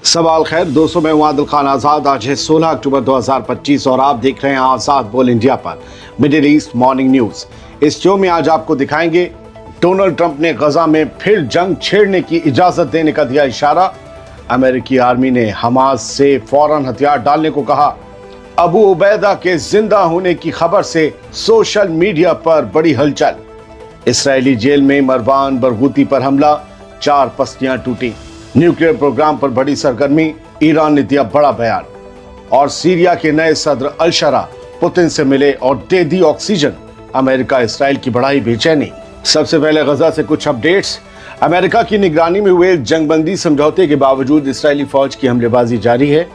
सवाल खैर दोस्तों, मैं हूं आदिल खान आज़ाद। आज है 16 अक्टूबर 2025 और आप देख रहे हैं आज़ाद बोल इंडिया पर मिडिल ईस्ट मॉर्निंग न्यूज़। इस शो में आज आपको दिखाएंगे डोनाल्ड ट्रंप ने गजा में फिर जंग छेड़ने की इजाज़त देने का दिया इशारा। अमेरिकी आर्मी ने हमास से फौरन हथियार डालने को कहा। अबू उबैदा के जिंदा होने की खबर से सोशल मीडिया पर बड़ी हलचल। इसराइली जेल में मरवान बरगूती पर हमला, 4 पसलियां टूटी। न्यूक्लियर प्रोग्राम पर बड़ी सरगर्मी, ईरान ने दिया बड़ा बयान। और सीरिया के नए सदर अल शरा पुतिन से मिले और दे दी ऑक्सीजन। अमेरिका इसराइल की बढ़ाई बेचैनी। सबसे पहले गजा से कुछ अपडेट्स। अमेरिका की निगरानी में हुए जंगबंदी समझौते के बावजूद इसराइली फौज की हमलेबाजी जारी है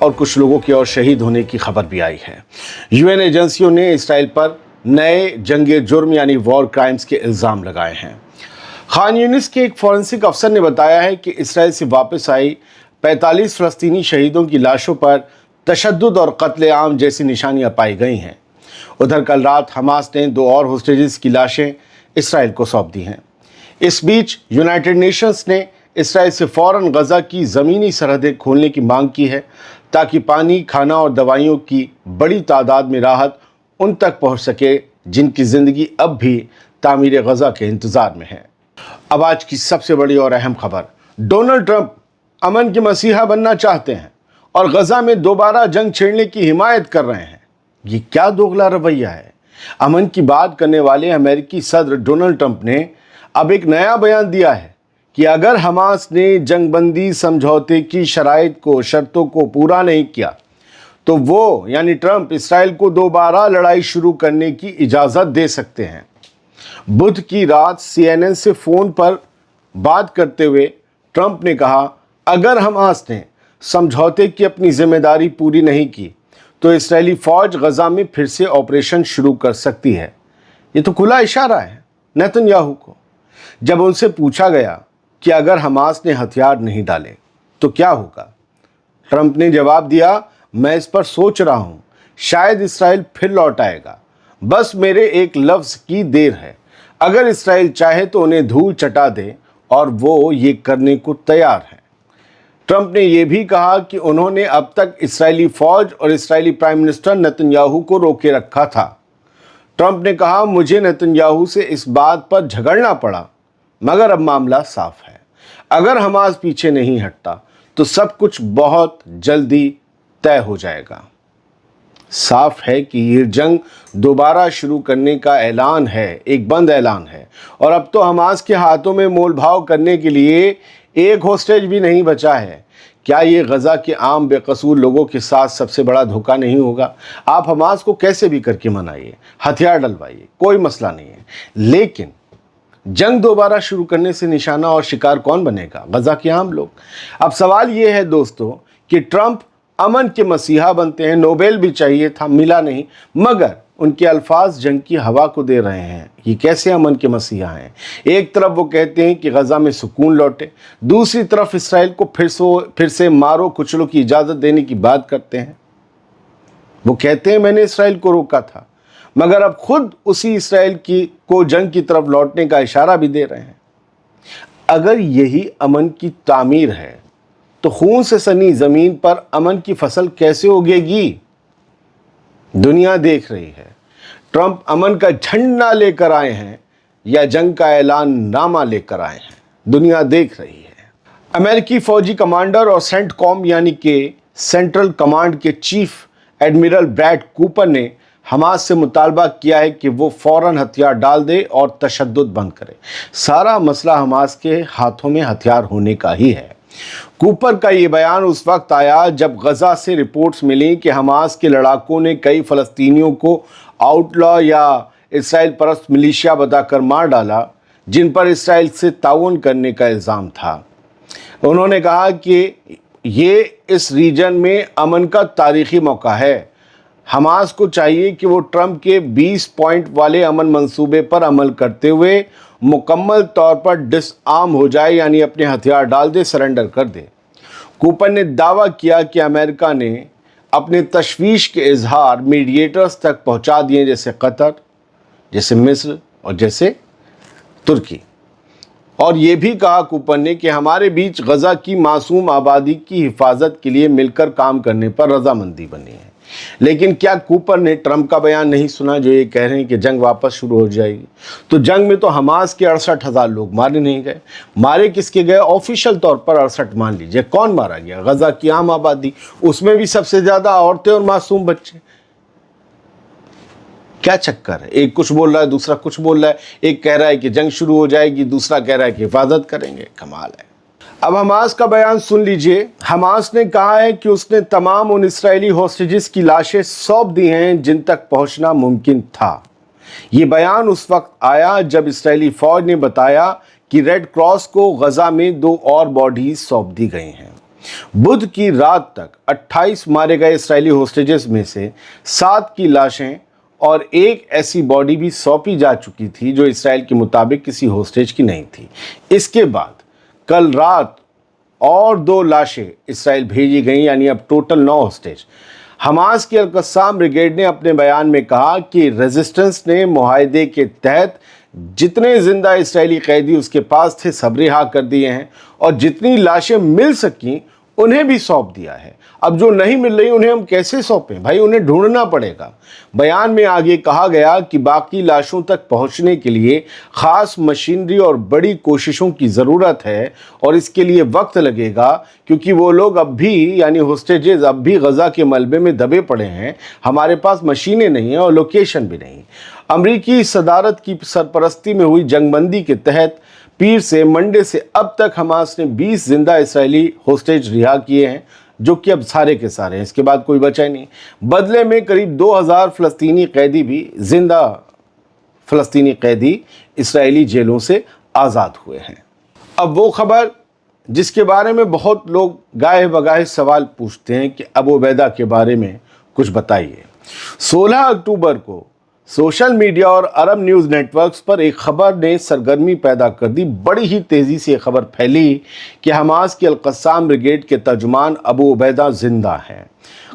और कुछ लोगों के और शहीद होने की खबर भी आई है। यूएन एजेंसियों ने इसराइल पर नए जंगे जुर्म यानी वॉर क्राइम्स के इल्जाम लगाए हैं। खान यूनिस के एक फॉरेंसिक अफसर ने बताया है कि इसराइल से वापस आई 45 फ़लस्तीनी शहीदों की लाशों पर तशद्दुद और कत्ले आम जैसी निशानियां पाई गई हैं। उधर कल रात हमास ने 2 और होस्टेजेस की लाशें इसराइल को सौंप दी हैं। इस बीच यूनाइटेड नेशंस ने इसराइल से फ़ौरन गजा की ज़मीनी सरहदें खोलने की मांग की है ताकि पानी, खाना और दवाइयों की बड़ी तादाद में राहत उन तक पहुंच सके जिनकी ज़िंदगी अब भी तामीर गजा के इंतज़ार में है। अब आज की सबसे बड़ी और अहम खबर। डोनाल्ड ट्रंप अमन के मसीहा बनना चाहते हैं और गजा में दोबारा जंग छेड़ने की हिमायत कर रहे हैं। ये क्या दोगला रवैया है? अमन की बात करने वाले अमेरिकी सदर डोनाल्ड ट्रंप ने अब एक नया बयान दिया है कि अगर हमास ने जंगबंदी समझौते की शर्तों को पूरा नहीं किया तो वो यानी ट्रंप इसराइल को दोबारा लड़ाई शुरू करने की इजाज़त दे सकते हैं। बुध की रात CNN से फोन पर बात करते हुए ट्रंप ने कहा, अगर हमास ने समझौते की अपनी जिम्मेदारी पूरी नहीं की तो इस्राएली फौज गजा में फिर से ऑपरेशन शुरू कर सकती है। ये तो खुला इशारा है नेतन्याहू को। जब उनसे पूछा गया कि अगर हमास ने हथियार नहीं डाले तो क्या होगा, ट्रंप ने जवाब दिया, मैं इस पर सोच रहा हूं, शायद इसराइल फिर लौट आएगा, बस मेरे एक लफ्ज़ की देर है। अगर इसराइल चाहे तो उन्हें धूल चटा दे और वो ये करने को तैयार है। ट्रंप ने यह भी कहा कि उन्होंने अब तक इसराइली फौज और इसराइली प्राइम मिनिस्टर नेतन्याहू को रोके रखा था। ट्रंप ने कहा, मुझे नेतन्याहू से इस बात पर झगड़ना पड़ा मगर अब मामला साफ है। अगर हमास पीछे नहीं हटता तो सब कुछ बहुत जल्दी तय हो जाएगा। साफ है कि ये जंग दोबारा शुरू करने का ऐलान है, एक बंद ऐलान है। और अब तो हमास के हाथों में मोलभाव करने के लिए एक होस्टेज भी नहीं बचा है। क्या ये गजा के आम बेकसूर लोगों के साथ सबसे बड़ा धोखा नहीं होगा? आप हमास को कैसे भी करके मनाइए, हथियार डलवाइए, कोई मसला नहीं है, लेकिन जंग दोबारा शुरू करने से निशाना और शिकार कौन बनेगा? गजा के आम लोग। अब सवाल ये है दोस्तों कि ट्रंप अमन के मसीहा बनते हैं, नोबेल भी चाहिए था, मिला नहीं, मगर उनके अल्फाज जंग की हवा को दे रहे हैं। ये कैसे अमन के मसीहा हैं? एक तरफ वो कहते हैं कि गजा में सुकून लौटे, दूसरी तरफ इसराइल को फिर से मारो कुचलो की इजाज़त देने की बात करते हैं। वो कहते हैं मैंने इसराइल को रोका था, मगर अब खुद उसी इसराइल को जंग की तरफ लौटने का इशारा भी दे रहे हैं। अगर यही अमन की तामीर है तो खून से सनी जमीन पर अमन की फसल कैसे उगेगी? दुनिया देख रही है। ट्रंप अमन का झंडा लेकर आए हैं या जंग का ऐलान नामा लेकर आए हैं, दुनिया देख रही है। अमेरिकी फौजी कमांडर और सेंटकॉम यानी कि सेंट्रल कमांड के चीफ एडमिरल ब्रैड कूपर ने हमास से मुतालबा किया है कि वो फौरन हथियार डाल दे और तशद्दुद बंद करे। सारा मसला हमास के हाथों में हथियार होने का ही है। कूपर का ये बयान उस वक्त आया जब गजा से रिपोर्ट्स मिली कि हमास के लड़ाकों ने कई फ़लस्तीनियों को आउटलॉ या इसराइल परस्त मिलिशिया बताकर मार डाला, जिन पर इसराइल से ताउन करने का इल्ज़ाम था। उन्होंने कहा कि ये इस रीजन में अमन का तारीख़ी मौका है। हमास को चाहिए कि वो ट्रंप के 20 पॉइंट वाले अमन मंसूबे पर अमल करते हुए मुकम्मल तौर पर डिसआर्म हो जाए, यानी अपने हथियार डाल दे, सरेंडर कर दे। कूपर ने दावा किया कि अमेरिका ने अपने तशवीश के इजहार मीडिएटर्स तक पहुंचा दिए, जैसे कतर, जैसे मिस्र और जैसे तुर्की। और ये भी कहा कूपर ने कि हमारे बीच गजा की मासूम आबादी की हिफाजत के लिए मिलकर काम करने पर रजामंदी बनी है। लेकिन क्या कूपर ने ट्रंप का बयान नहीं सुना जो ये कह रहे हैं कि जंग वापस शुरू हो जाएगी? तो जंग में तो हमास के 68,000 लोग मारे नहीं गए। मारे किसके गए? ऑफिशियल तौर पर 68 मान लीजिए। कौन मारा गया? गजा की आम आबादी, उसमें भी सबसे ज्यादा औरतें और मासूम बच्चे। क्या चक्कर है? एक कुछ बोल रहा है, दूसरा कुछ बोल रहा है। एक कह रहा है कि जंग शुरू हो जाएगी, दूसरा कह रहा है कि हिफाजत करेंगे। कमाल है। अब हमास का बयान सुन लीजिए। हमास ने कहा है कि उसने तमाम उन इस्राएली हॉस्टेजेस की लाशें सौंप दी हैं जिन तक पहुंचना मुमकिन था। ये बयान उस वक्त आया जब इस्राएली फौज ने बताया कि रेड क्रॉस को गजा में 2 और बॉडीज सौंप दी गई हैं। बुध की रात तक 28 मारे गए इस्राएली हॉस्टेजेस में से 7 की लाशें और एक ऐसी बॉडी भी सौंपी जा चुकी थी जो इसराइल के मुताबिक किसी हॉस्टेज की नहीं थी। इसके बाद कल रात और 2 लाशें इसराइल भेजी गई, यानी अब टोटल 9 हॉस्टेज। हमास की अल-कस्साम ब्रिगेड ने अपने बयान में कहा कि रेजिस्टेंस ने मुआहदे के तहत जितने जिंदा इसराइली कैदी उसके पास थे सब रिहा कर दिए हैं और जितनी लाशें मिल सकी उन्हें भी सौंप दिया है। अब जो नहीं मिल रही उन्हें हम कैसे सौंपें? भाई उन्हें ढूंढना पड़ेगा। बयान में आगे कहा गया कि बाकी लाशों तक पहुंचने के लिए खास मशीनरी और बड़ी कोशिशों की ज़रूरत है और इसके लिए वक्त लगेगा क्योंकि वो लोग अब भी, यानी होस्टेजेस अब भी गजा के मलबे में दबे पड़े हैं। हमारे पास मशीनें नहीं हैं और लोकेशन भी नहीं। अमरीकी सदारत की सरपरस्ती में हुई जंगबंदी के तहत पीर से मंडे से अब तक हमास ने 20 जिंदा इसराइली होस्टेज रिहा किए हैं, जो कि अब सारे के सारे हैं। इसके बाद कोई बचा ही नहीं। बदले में करीब 2000 फ़लस्तीनी कैदी भी, जिंदा फ़लस्तीनी कैदी इसराइली जेलों से आज़ाद हुए हैं। अब वो खबर जिसके बारे में बहुत लोग गाहे बगाहे सवाल पूछते हैं कि अबू उबैदा के बारे में कुछ बताइए। 16 अक्टूबर को सोशल मीडिया और अरब न्यूज़ नेटवर्क्स पर एक खबर ने सरगर्मी पैदा कर दी। बड़ी ही तेज़ी से खबर फैली कि हमास की अल-कस्साम ब्रिगेड के तर्जुमान अबू उबैदा जिंदा हैं।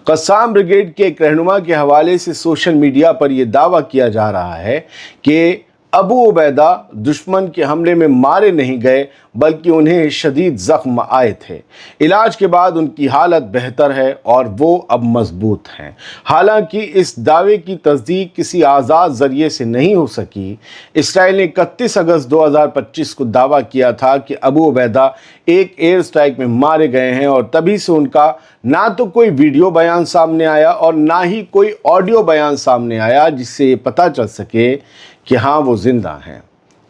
कस्साम ब्रिगेड के एक रहनुमा के हवाले से सोशल मीडिया पर यह दावा किया जा रहा है कि अबू उबैदा दुश्मन के हमले में मारे नहीं गए बल्कि उन्हें शदीद ज़ख्म आए थे। इलाज के बाद उनकी हालत बेहतर है और वो अब मजबूत हैं। हालांकि इस दावे की तस्दीक किसी आज़ाद ज़रिए से नहीं हो सकी। इसराइल ने 31 अगस्त 2025 को दावा किया था कि अबू उबैदा एक एयर स्ट्राइक में मारे गए हैं और तभी से उनका ना तो कोई वीडियो बयान सामने आया और ना ही कोई ऑडियो बयान सामने आया जिससे ये पता चल सके कि हाँ वो जिंदा हैं।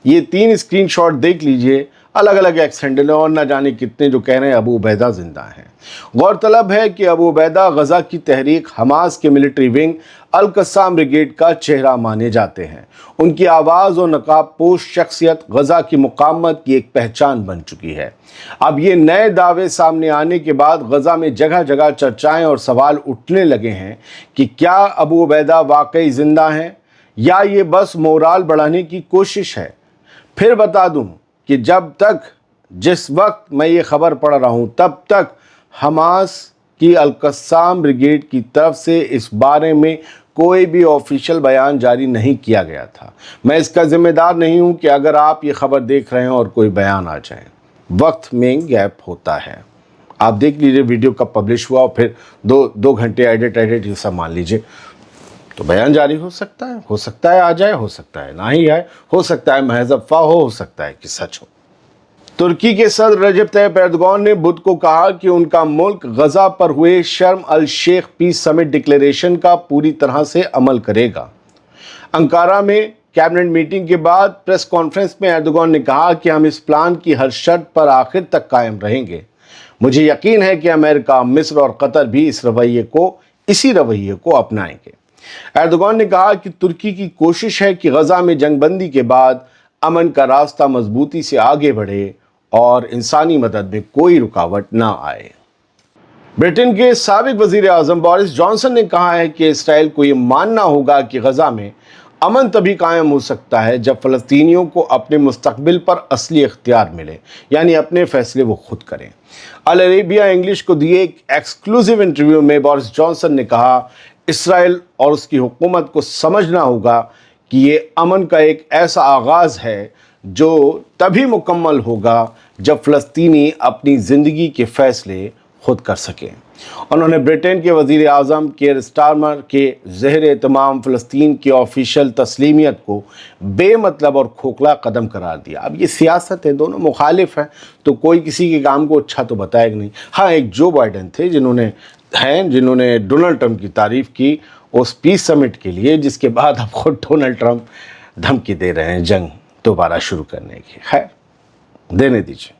ये 3 स्क्रीनशॉट देख लीजिए, अलग अलग एक्सेंडल और न जाने कितने जो कह रहे हैं अबू उबैदा जिंदा हैं। गौरतलब है कि अबू उबैदा गजा की तहरीक हमास के मिलिट्री विंग अल-कस्साम ब्रिगेड का चेहरा माने जाते हैं। उनकी आवाज़ और नकाब पोश शख्सियत गजा की मुकावमत की एक पहचान बन चुकी है। अब ये नए दावे सामने आने के बाद गजा में जगह जगह चर्चाएं और सवाल उठने लगे हैं कि क्या अबू उबैदा वाकई जिंदा हैं या ये बस मोराल बढ़ाने की कोशिश है। फिर बता दूं कि जब तक जिस वक्त मैं ये खबर पढ़ रहा हूं तब तक हमास की अल-कस्साम ब्रिगेड की तरफ से इस बारे में कोई भी ऑफिशियल बयान जारी नहीं किया गया था। मैं इसका जिम्मेदार नहीं हूं कि अगर आप ये खबर देख रहे हैं और कोई बयान आ जाए, वक्त में गैप होता है। आप देख लीजिए वीडियो कब पब्लिश हुआ और फिर दो घंटे एडिट ये सब मान लीजिए, तो बयान जारी हो सकता है आ जाए, हो सकता है ना ही आए, हो सकता है महज अफवाह हो सकता है कि सच हो। तुर्की के सदर रजब तैयब एर्दोगान ने बुध को कहा कि उनका मुल्क गजा पर हुए शर्म अल शेख पीस समिट डिक्लेरेशन का पूरी तरह से अमल करेगा। अंकारा में कैबिनेट मीटिंग के बाद प्रेस कॉन्फ्रेंस में एर्दोगान ने कहा कि हम इस प्लान की हर शर्त पर आखिर तक कायम रहेंगे। मुझे यकीन है कि अमेरिका, मिस्र और कतर भी इसी रवैये को अपनाएंगे। एर्दोगान ने कहा कि तुर्की की कोशिश है कि गजा में जंगबंदी के बाद अमन का रास्ता मजबूती से आगे बढ़े और इंसानी मदद में कोई रुकावट ना आए। ब्रिटेन के साबिक वजीर आज़म बोरिस जॉनसन ने कहा है कि इसराइल को ये मानना होगा कि गजा में अमन तभी कायम हो सकता है जब फ़लस्तीनियों को अपने मुस्तकबिल पर असली इख्तियार मिले, यानी अपने फैसले वो खुद करें। अल अरेबिया इंग्लिश को दिए एक एक्सक्लूसिव इंटरव्यू में बोरिस जॉनसन ने कहा, इसराइल और उसकी हुकूमत को समझना होगा कि ये अमन का एक ऐसा आगाज़ है जो तभी मुकम्मल होगा जब फ़लस्तीनी अपनी ज़िंदगी के फ़ैसले खुद कर सकें। उन्होंने ब्रिटेन के वज़ीर आज़म केयर स्टारमर के ज़ेर एहतमाम फ़लस्तीन की ऑफिशियल तस्लीमियत को बेमतलब और खोखला कदम करार दिया। अब ये सियासत है, दोनों मुखालिफ हैं, तो कोई किसी के काम को अच्छा तो बताएगा नहीं। हाँ, एक जो बाइडन थे जिन्होंने डोनाल्ड ट्रंप की तारीफ़ की उस पीस समिट के लिए, जिसके बाद अब खुद डोनाल्ड ट्रंप धमकी दे रहे हैं जंग दोबारा शुरू करने की। खैर, देने दीजिए।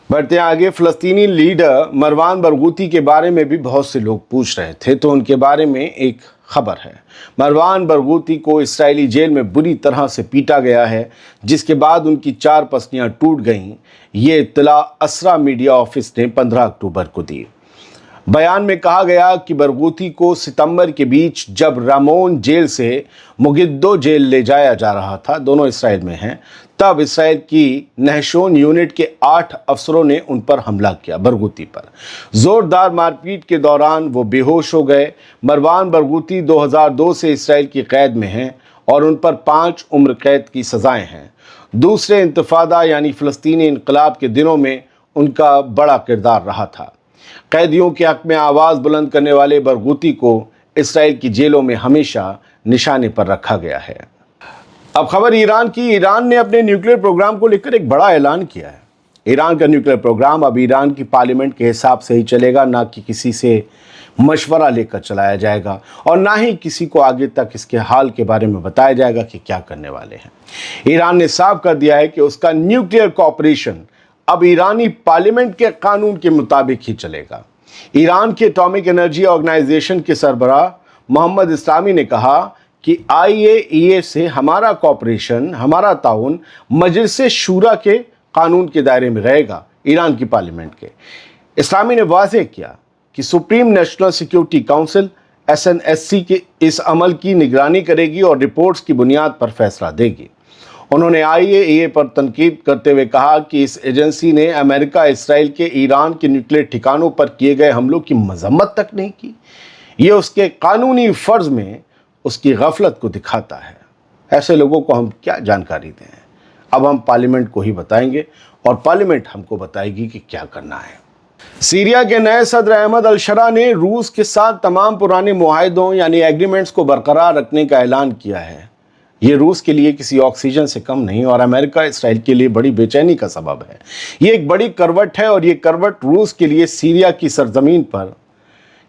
बढ़ते आगे, फ़लस्तीनी लीडर मरवान बरगूती के बारे में भी बहुत से लोग पूछ रहे थे, तो उनके बारे में एक खबर है। मरवान बरगूती को इस्राएली जेल में बुरी तरह से पीटा गया है, जिसके बाद उनकी 4 पसलियां टूट गईं। ये इत्तला असरा मीडिया ऑफिस ने 15 अक्टूबर को दी। बयान में कहा गया कि बरगूती को सितंबर के बीच जब रामोन जेल से मुगिद्दो जेल ले जाया जा रहा था, दोनों इसराइल में हैं, तब इसराइल की नहशोन यूनिट के 8 अफसरों ने उन पर हमला किया। बरगूती पर जोरदार मारपीट के दौरान वो बेहोश हो गए। मरवान बरगूती 2002 से इसराइल की कैद में हैं और उन पर 5 उम्र कैद की सजाएं हैं। दूसरे इंतफादा यानी फ़लस्तीनी इनकलाब के दिनों में उनका बड़ा किरदार रहा था। कैदियों के हक में आवाज़ बुलंद करने वाले बरगूती को इसराइल की जेलों में हमेशा निशाने पर रखा गया है। अब खबर ईरान की। ईरान ने अपने न्यूक्लियर प्रोग्राम को लेकर एक बड़ा ऐलान किया है। ईरान का न्यूक्लियर प्रोग्राम अब ईरान की पार्लियामेंट के हिसाब से ही चलेगा, ना कि किसी से मशवरा लेकर चलाया जाएगा और ना ही किसी को आगे तक इसके हाल के बारे में बताया जाएगा कि क्या करने वाले हैं। ईरान ने साफ कर दिया है कि उसका न्यूक्लियर कॉपरेशन अब ईरानी पार्लियामेंट के कानून के मुताबिक ही चलेगा। ईरान के एटॉमिक एनर्जी ऑर्गेनाइजेशन के सरबराह मोहम्मद इस्लामी ने कहा कि IAEA से हमारा कॉपरेशन, हमारा ताउन मजलिस शूरा के कानून के दायरे में रहेगा, ईरान की पार्लियामेंट के। इस्लामी ने वाज़ेह किया कि supreme national security council SNSC के इस अमल की निगरानी करेगी और रिपोर्ट्स की बुनियाद पर फैसला देगी। उन्होंने IAEA पर तनकीद करते हुए कहा कि इस एजेंसी ने अमेरिका, इसराइल के ईरान के न्यूक्लियर ठिकानों पर किए गए हमलों की मजम्मत तक नहीं की। ये उसके कानूनी फ़र्ज़ में उसकी गफलत को दिखाता है। ऐसे लोगों को हम क्या जानकारी दें? अब हम पार्लियामेंट को ही बताएंगे और पार्लियामेंट हमको बताएगी कि क्या करना है। सीरिया के नए सदर अहमद अल-शरा ने रूस के साथ तमाम पुराने मुआहदों यानी एग्रीमेंट्स को बरकरार रखने का ऐलान किया है। ये रूस के लिए किसी ऑक्सीजन से कम नहीं और अमेरिका इसराइल के लिए बड़ी बेचैनी का सबब है। ये एक बड़ी करवट है और ये करवट रूस के लिए सीरिया की सरजमीन पर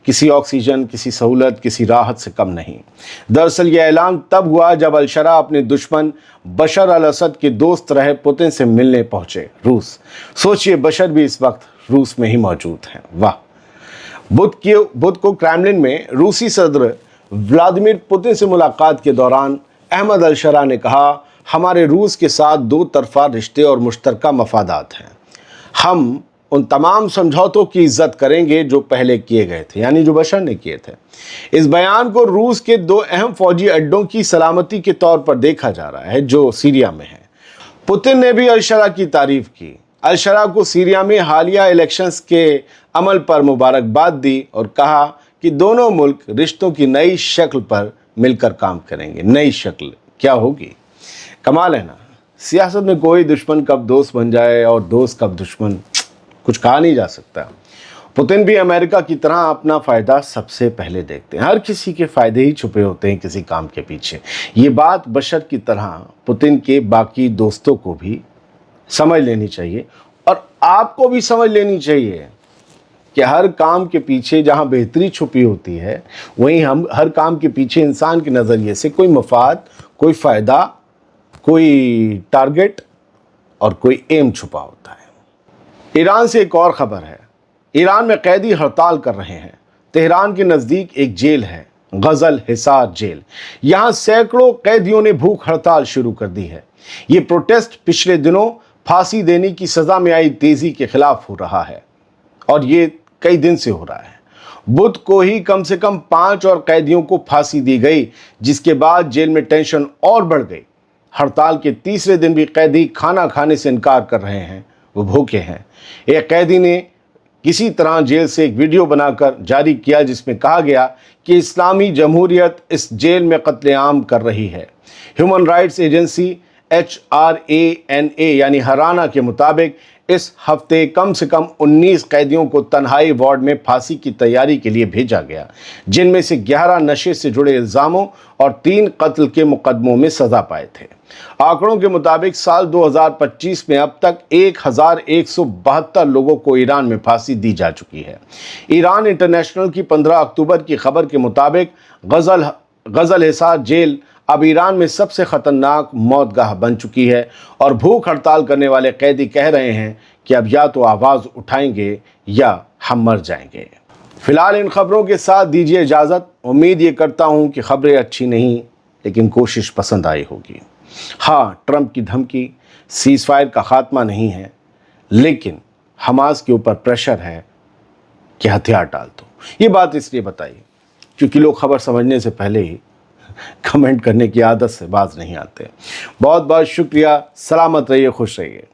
किसी ऑक्सीजन, किसी सहूलत, किसी राहत से कम नहीं। दरअसल ये ऐलान तब हुआ जब अल-शरा अपने दुश्मन बशर अल-असद के दोस्त रहे पुतिन से मिलने पहुंचे रूस। सोचिए, बशर भी इस वक्त रूस में ही मौजूद हैं। वाह! बुध को क्रेमलिन में रूसी सदर व्लादिमीर पुतिन से मुलाकात के दौरान अहमद अल-शरा ने कहा, हमारे रूस के साथ 2 तरफ़ा रिश्ते और मुश्तरका मफादात हैं। हम उन तमाम समझौतों की इज्जत करेंगे जो पहले किए गए थे, यानी जो बशर ने किए थे। इस बयान को रूस के 2 अहम फौजी अड्डों की सलामती के तौर पर देखा जा रहा है जो सीरिया में है। पुतिन ने भी अल-शरा की तारीफ की। अल-शरा को सीरिया में हालिया इलेक्शंस के अमल पर मुबारकबाद दी और कहा कि दोनों मुल्क रिश्तों की नई शक्ल पर मिलकर काम करेंगे। नई शक्ल क्या होगी? कमाल है ना, सियासत में कोई दुश्मन कब दोस्त बन जाए और दोस्त कब दुश्मन, कुछ कहा नहीं जा सकता। पुतिन भी अमेरिका की तरह अपना फ़ायदा सबसे पहले देखते हैं। हर किसी के फ़ायदे ही छुपे होते हैं किसी काम के पीछे। ये बात बशर की तरह पुतिन के बाकी दोस्तों को भी समझ लेनी चाहिए और आपको भी समझ लेनी चाहिए कि हर काम के पीछे जहाँ बेहतरी छुपी होती है, वहीं हम हर काम के पीछे इंसान के नज़रिए से कोई मफाद, कोई फ़ायदा, कोई टारगेट और कोई एम छुपा होता है। ईरान से एक और ख़बर है। ईरान में कैदी हड़ताल कर रहे हैं। तेहरान के नज़दीक एक जेल है, गज़ल हिसार जेल। यहाँ सैकड़ों कैदियों ने भूख हड़ताल शुरू कर दी है। ये प्रोटेस्ट पिछले दिनों फांसी देने की सज़ा में आई तेज़ी के खिलाफ हो रहा है और ये कई दिन से हो रहा है। बुध को ही कम से कम 5 और कैदियों को फांसी दी गई, जिसके बाद जेल में टेंशन और बढ़ गई। हड़ताल के तीसरे दिन भी कैदी खाना खाने से इनकार कर रहे हैं, वो भूखे हैं। एक कैदी ने किसी तरह जेल से एक वीडियो बनाकर जारी किया जिसमें कहा गया कि इस्लामी जमहूरियत इस जेल में कत्लेआम कर रही है। ह्यूमन राइट्स एजेंसी HRANA यानी हराना के मुताबिक इस हफ्ते कम से कम 19 कैदियों को तन्हाई वार्ड में फांसी की तैयारी के लिए भेजा गया, जिनमें से 11 नशे से जुड़े इल्जामों और 3 कत्ल के मुकदमों में सजा पाए थे। आंकड़ों के मुताबिक साल 2025 में अब तक 1172 लोगों को ईरान में फांसी दी जा चुकी है। ईरान इंटरनेशनल की 15 अक्टूबर की खबर के मुताबिक गजल हिसार जेल अब ईरान में सबसे खतरनाक मौतगाह बन चुकी है और भूख हड़ताल करने वाले कैदी कह रहे हैं कि अब या तो आवाज़ उठाएंगे या हम मर जाएंगे। फिलहाल इन खबरों के साथ दीजिए इजाज़त। उम्मीद ये करता हूं कि खबरें अच्छी नहीं लेकिन कोशिश पसंद आई होगी। हाँ, ट्रंप की धमकी सीज़ फायर का खात्मा नहीं है, लेकिन हमास के ऊपर प्रेशर है कि हथियार डाल दो। ये बात इसलिए बताई क्योंकि लोग खबर समझने से पहले ही कमेंट करने की आदत से बाज नहीं आते। बहुत बहुत शुक्रिया। सलामत रहिए, खुश रहिए।